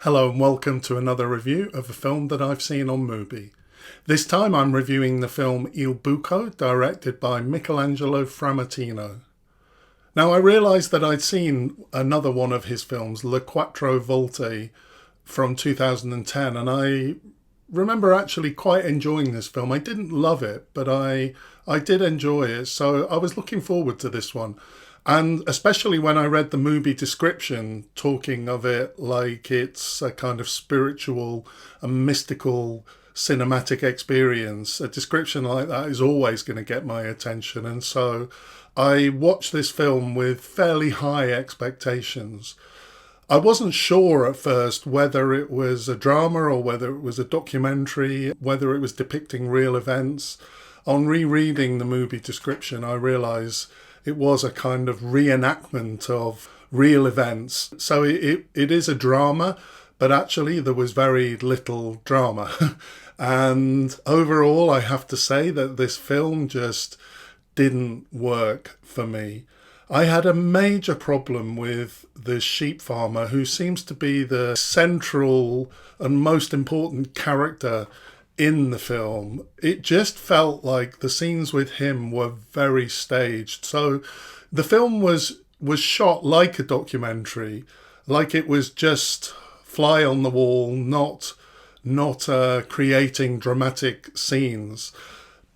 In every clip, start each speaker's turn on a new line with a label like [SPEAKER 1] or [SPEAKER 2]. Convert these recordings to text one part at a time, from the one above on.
[SPEAKER 1] Hello and welcome to another review of a film that I've seen on Mubi. This time I'm reviewing the film Il Buco, directed by Michaelangelo Frammartino. Now I realised that I'd seen another one of his films, Le Quattro Volte, from 2010, and I remember actually quite enjoying this film. I didn't love it, but I did enjoy it, so I was looking forward to this one. And especially when I read the Mubi description talking of it like it's a kind of spiritual and mystical cinematic experience, a description like that is always going to get my attention. And so I watched this film with fairly high expectations. I wasn't sure at first whether it was a drama or whether it was a documentary, whether it was depicting real events. On rereading the Mubi description, I realised it was a kind of reenactment of real events. So it is a drama, but actually there was very little drama. And overall, I have to say that this film just didn't work for me. I had a major problem with the sheep farmer, who seems to be the central and most important character in the film. It just felt like the scenes with him were very staged. So the film was shot like a documentary, like it was just fly on the wall, not creating dramatic scenes.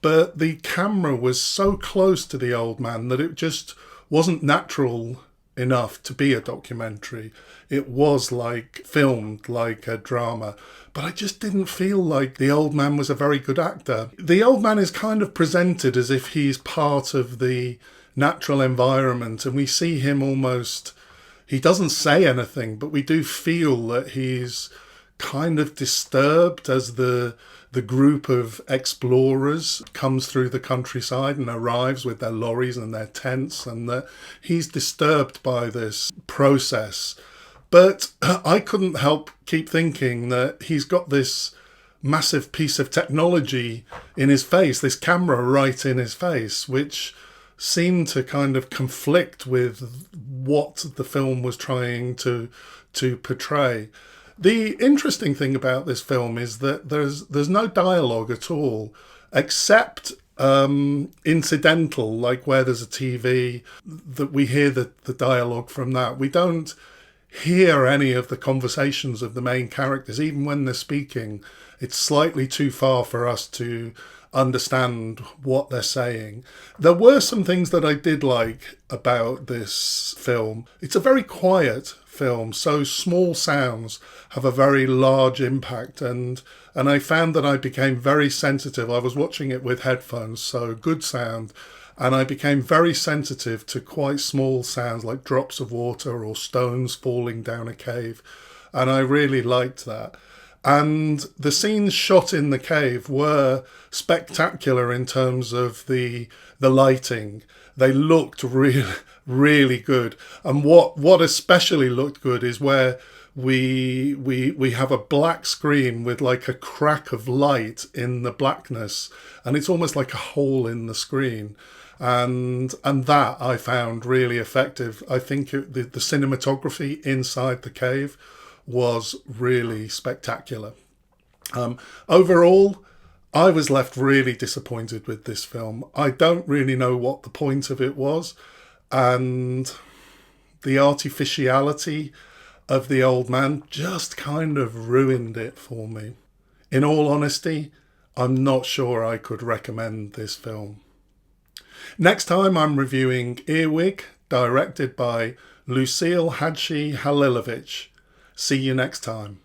[SPEAKER 1] But the camera was so close to the old man that it just wasn't natural enough to be a documentary. It was like filmed like a drama, but I just didn't feel like the old man was a very good actor. The old man is kind of presented as if he's part of the natural environment, and we see him almost, he doesn't say anything, but we do feel that he's kind of disturbed as the group of explorers comes through the countryside and arrives with their lorries and their tents, and that he's disturbed by this process. But I couldn't help keep thinking that he's got this massive piece of technology in his face, this camera right in his face, which seemed to kind of conflict with what the film was trying to portray. The interesting thing about this film is that there's no dialogue at all, except incidental, like where there's a TV, that we hear the dialogue from that. We don't hear any of the conversations of the main characters, even when they're speaking. It's slightly too far for us to understand what they're saying. There were some things that I did like about this film. It's a very quiet film, so small sounds have a very large impact, and I found that I became very sensitive. I was watching it with headphones, so good sound, and I became very sensitive to quite small sounds like drops of water or stones falling down a cave, and I really liked that. And the scenes shot in the cave were spectacular in terms of the lighting. They looked really good. And what especially looked good is where we have a black screen with like a crack of light in the blackness, and it's almost like a hole in the screen. And that I found really effective. I think the cinematography inside the cave was really spectacular. Overall, I was left really disappointed with this film. I don't really know what the point of it was, and the artificiality of the old man just kind of ruined it for me. In all honesty, I'm not sure I could recommend this film. Next time I'm reviewing Earwig, directed by Lucille Hadji Halilovic. See you next time.